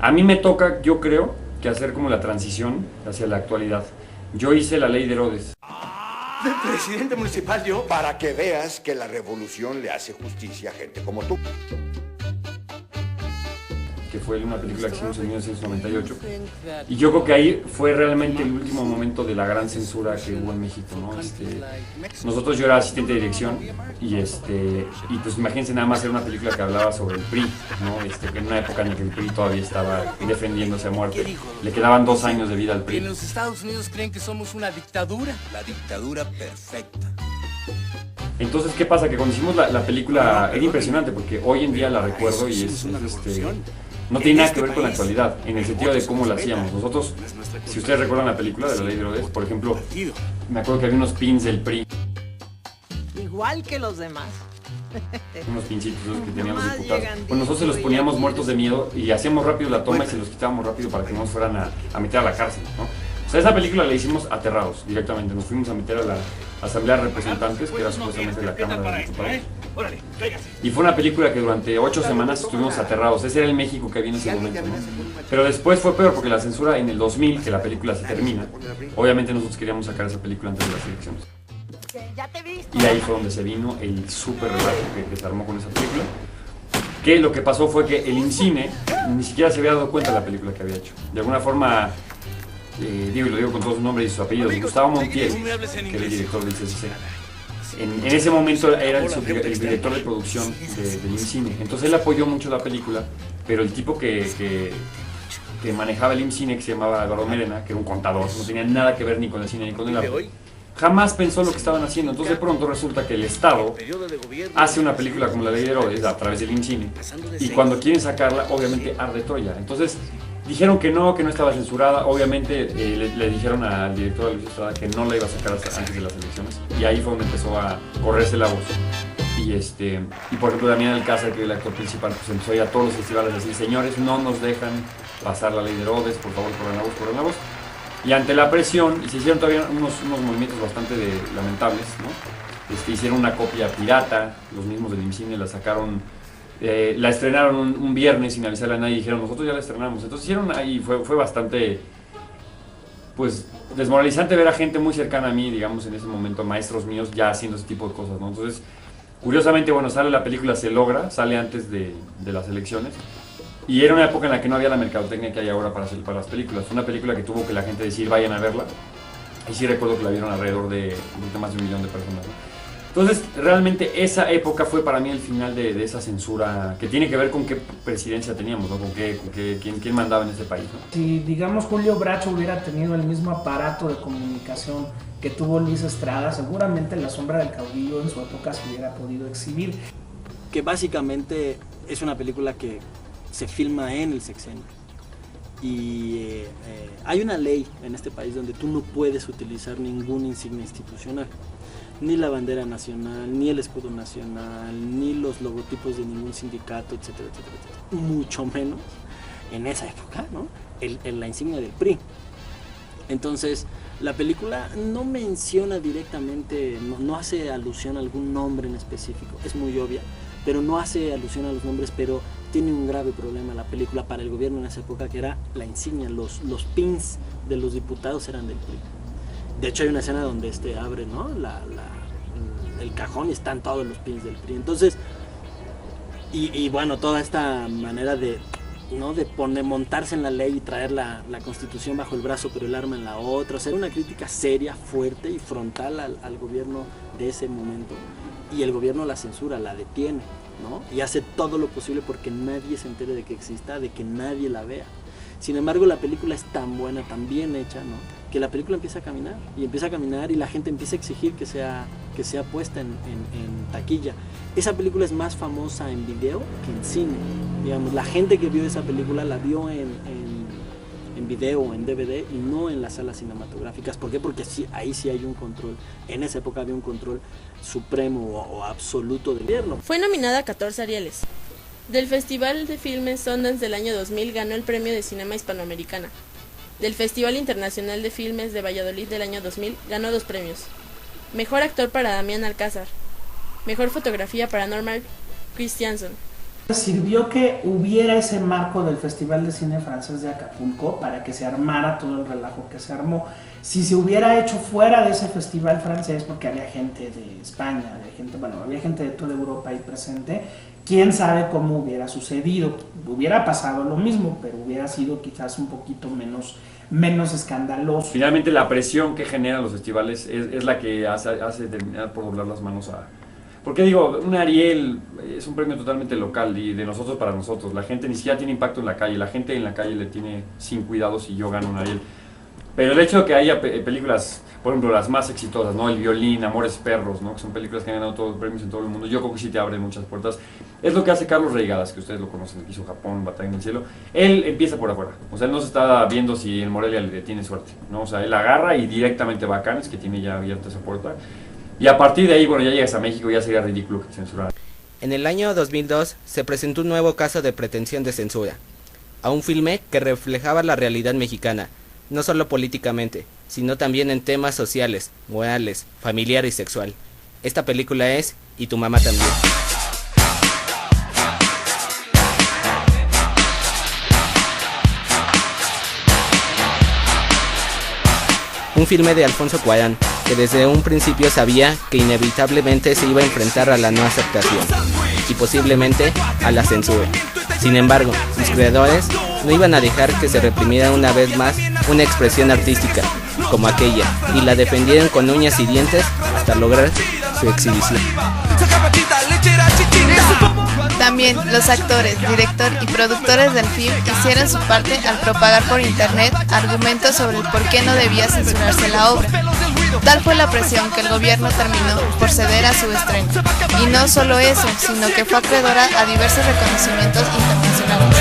A mí me toca, yo creo, que hacer como la transición hacia la actualidad. Yo hice la ley de Herodes. ¿De presidente municipal yo? Para que veas que la revolución le hace justicia a gente como tú. Que fue una película que hicimos en 1998. Y yo creo que ahí fue realmente el último momento de la gran censura que hubo en México, ¿no? Nosotros, yo era asistente de dirección y pues imagínense nada más, era una película que hablaba sobre el PRI, ¿no? En una época en la que el PRI todavía estaba defendiéndose a muerte. Le quedaban 2 años de vida al PRI. En los Estados Unidos creen que somos una dictadura. La dictadura perfecta. Entonces, ¿qué pasa? Que cuando hicimos la película era impresionante porque hoy en día la recuerdo y no tiene nada que ver con la actualidad, en el sentido de cómo la hacíamos. Nosotros, si ustedes recuerdan la película de la ley de Herodes, por ejemplo, me acuerdo que había unos pins del PRI. Igual que los demás. Unos pincitos que tenían los diputados. Pues nosotros se los poníamos muertos de miedo y hacíamos rápido la toma y se los quitábamos rápido para que no nos fueran a meter a la cárcel, ¿no? O sea, esa película la hicimos aterrados directamente. Nos fuimos a meter a la Asamblea de Representantes, que era supuestamente la Cámara de Diputados. Y fue una película que durante 8 semanas estuvimos aterrados. Ese era el México que había en ese momento, ¿no? Pero después fue peor porque la censura en el 2000, que la película se termina, obviamente nosotros queríamos sacar esa película antes de las elecciones. Y ahí fue donde se vino el súper relajo que se armó con esa película. Que lo que pasó fue que el IMCINE ni siquiera se había dado cuenta de la película que había hecho. De alguna forma, y lo digo con todos sus nombres y sus apellidos, Gustavo Montiel, que era el director del CCC, en ese momento era el director de producción del IMCINE. Entonces él apoyó mucho la película, pero el tipo que manejaba el IMCINE, que se llamaba Eduardo Merena, que era un contador, no tenía nada que ver ni con el cine ni con el arte, jamás pensó lo que estaban haciendo. Entonces de pronto resulta que el Estado hace una película como La Ley de Herodes a través del IMCINE, y cuando quieren sacarla, obviamente arde Troya. Entonces dijeron que no estaba censurada. Obviamente le dijeron al director de Luis Estrada que no la iba a sacar hasta antes de las elecciones, y ahí fue donde empezó a correrse la voz. Y por ejemplo Damián Alcázar, que es el actor principal, pues empezó a ir a todos los festivales a decir: señores, no nos dejan pasar La Ley de Herodes, por favor, corran la voz. Y ante la presión, y se hicieron todavía unos movimientos bastante lamentables, ¿no? Hicieron una copia pirata, los mismos del IMCINE la sacaron, la estrenaron un viernes sin avisarle a nadie, y dijeron: nosotros ya la estrenamos. Entonces hicieron ahí, fue bastante, pues, desmoralizante ver a gente muy cercana a mí, digamos, en ese momento, maestros míos, ya haciendo ese tipo de cosas, ¿no? Entonces, curiosamente, bueno, sale la película, se logra, sale antes de las elecciones. Y era una época en la que no había la mercadotecnia que hay ahora para las películas. Fue una película que tuvo que la gente decir: vayan a verla. Y sí recuerdo que la vieron alrededor de más de 1 millón de personas, ¿no? Entonces, realmente esa época fue para mí el final de esa censura, que tiene que ver con qué presidencia teníamos, ¿no? Quién mandaba en ese país, ¿no? Si, digamos, Julio Bracho hubiera tenido el mismo aparato de comunicación que tuvo Luis Estrada, seguramente La Sombra del Caudillo en su época se hubiera podido exhibir. Que básicamente es una película que se filma en el sexenio, y hay una ley en este país donde tú no puedes utilizar ninguna insignia institucional, ni la bandera nacional, ni el escudo nacional, ni los logotipos de ningún sindicato, etcétera, etcétera, etcétera. Mucho menos en esa época, ¿no? La insignia del PRI. Entonces, la película no menciona directamente, no hace alusión a algún nombre en específico, es muy obvia, pero no hace alusión a los nombres, pero tiene un grave problema la película para el gobierno en esa época, que era la insignia, los pins de los diputados eran del PRI. De hecho hay una escena donde abre, ¿no? el cajón, y están todos los pins del PRI. Entonces, y bueno, toda esta manera de montarse en la ley y traer la Constitución bajo el brazo pero el arma en la otra, o sea, era una crítica seria, fuerte y frontal al gobierno de ese momento. Y el gobierno la censura, la detiene, ¿no? Y hace todo lo posible porque nadie se entere de que exista, de que nadie la vea. Sin embargo, la película es tan buena, tan bien hecha, ¿no? Que la película empieza a caminar, y la gente empieza a exigir que sea puesta en taquilla. Esa película es más famosa en video que en cine. Digamos, la gente que vio esa película la vio en video o en DVD, y no en las salas cinematográficas. ¿Por qué? Porque ahí sí hay un control. En esa época había un control supremo o absoluto del gobierno. Fue nominada a 14 Arieles. Del Festival de Filmes Sundance del año 2000 ganó el Premio de Cinema Hispanoamericana. Del Festival Internacional de Filmes de Valladolid del año 2000 ganó 2 premios. Mejor actor para Damián Alcázar. Mejor fotografía para Norman Christianson. Sirvió que hubiera ese marco del Festival de Cine Francés de Acapulco para que se armara todo el relajo que se armó. Si se hubiera hecho fuera de ese festival francés, porque había gente de España, había gente de toda Europa ahí presente, quién sabe cómo hubiera sucedido. Hubiera pasado lo mismo, pero hubiera sido quizás un poquito menos escandaloso. Finalmente la presión que generan los festivales es la que hace terminar por doblar las manos a... Porque digo, un Ariel es un premio totalmente local y de nosotros para nosotros. La gente ni siquiera tiene impacto en la calle, la gente en la calle le tiene sin cuidado si yo gano un Ariel. Pero el hecho de que haya películas, por ejemplo, las más exitosas, ¿no? El Violín, Amores Perros, ¿no? Que son películas que han ganado todos los premios en todo el mundo. Yo creo que sí te abren muchas puertas. Es lo que hace Carlos Reigadas, que ustedes lo conocen, que hizo Japón, Batalla en el Cielo. Él empieza por afuera. O sea, él no se está viendo si en Morelia le tiene suerte, ¿no? O sea, él agarra y directamente va a Cannes, que tiene ya abierta esa puerta. Y a partir de ahí, bueno, ya llegas a México, ya sería ridículo que te censuraran. En el año 2002 se presentó un nuevo caso de pretensión de censura a un filme que reflejaba la realidad mexicana, no solo políticamente, sino también en temas sociales, morales, familiar y sexual. Esta película es Y tu mamá también. Un filme de Alfonso Cuarón, que desde un principio sabía que inevitablemente se iba a enfrentar a la no aceptación y posiblemente a la censura. Sin embargo, sus creadores no iban a dejar que se reprimiera una vez más una expresión artística como aquella y la defendieron con uñas y dientes hasta lograr su exhibición. También los actores, director y productores del film hicieron su parte al propagar por internet argumentos sobre el por qué no debía censurarse la obra. Tal fue la presión que el gobierno terminó por ceder a su estreno. Y no solo eso, sino que fue acreedora a diversos reconocimientos internacionales.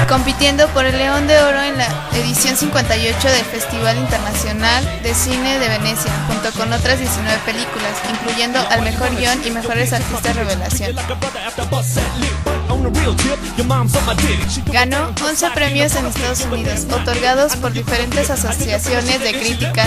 Compitiendo por el León de Oro en la edición 58 del Festival Internacional de Cine de Venecia, junto con otras 19 películas, incluyendo al mejor guión y mejores artistas revelación. Ganó 11 premios en Estados Unidos, otorgados por diferentes asociaciones de crítica.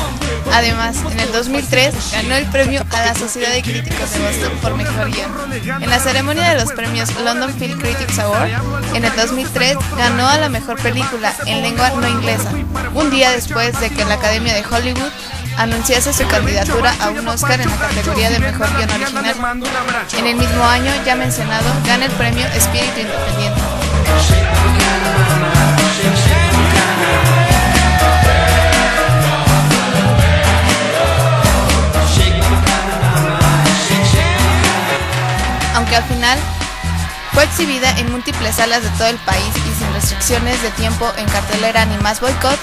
Además, en el 2003 ganó el premio a la Sociedad de Críticos de Boston por mejor guión. En la ceremonia de los premios London Film Critics Award, en el 2003 ganó a la mejor película en lengua no inglesa, un día después de que la Academia de Hollywood anunciase su candidatura a un Oscar en la categoría de mejor guión original. En el mismo año, ya mencionado, gana el premio Espíritu Independiente. Aunque al final fue exhibida en múltiples salas de todo el país y sin restricciones de tiempo en cartelera ni más boicots,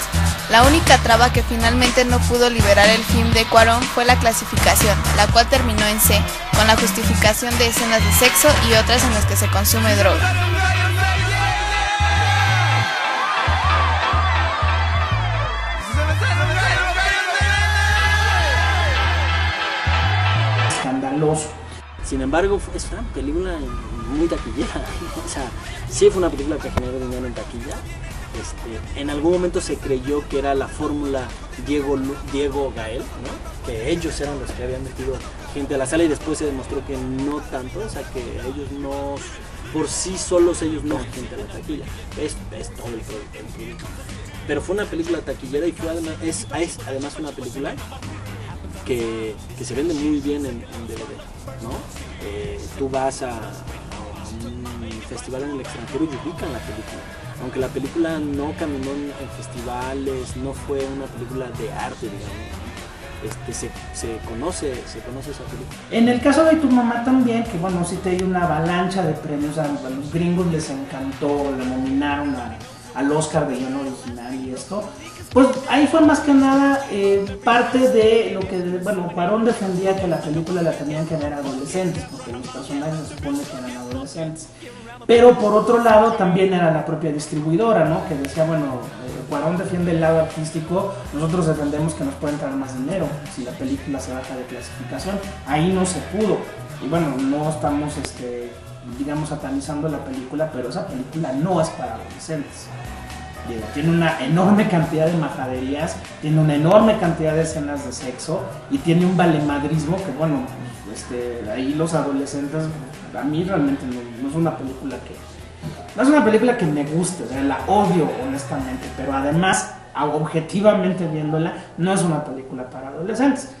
la única traba que finalmente no pudo liberar el film de Cuarón fue la clasificación, la cual terminó en C, con la justificación de escenas de sexo y otras en las que se consume droga. Escandaloso. Sin embargo, es una película muy taquillera. O sea, sí fue una película que generó dinero en taquilla. En algún momento se creyó que era la fórmula Diego Gael, ¿no? Que ellos eran los que habían metido gente a la sala y después se demostró que no tanto, o sea que ellos no, por sí solos ellos no gente a la taquilla, es todo el producto. Pero fue una película taquillera y fue además, es además una película que se vende muy bien en DVD, ¿no? Tú vas a un festival en el extranjero y ubican la película. Aunque la película no caminó en festivales, no fue una película de arte, digamos, se conoce esa película. En el caso de Tu mamá también, que bueno, sí te dio una avalancha de premios, a los gringos les encantó, la nominaron al Oscar de guión original y esto. Pues ahí fue más que nada parte de lo que, bueno, Cuarón defendía que la película la tenían que ver adolescentes, porque los personajes se supone que eran adolescentes. Pero por otro lado también era la propia distribuidora, ¿no? Que decía, bueno, Cuarón defiende el lado artístico, nosotros defendemos que nos puede entrar más dinero si la película se baja de clasificación. Ahí no se pudo. Y bueno, no estamos, digamos, satanizando la película, pero esa película no es para adolescentes. Digo, tiene una enorme cantidad de majaderías, tiene una enorme cantidad de escenas de sexo y tiene un valemadrismo que, bueno, ahí los adolescentes, a mí realmente no es una película que me guste, o sea, la odio honestamente, pero además, objetivamente viéndola, no es una película para adolescentes.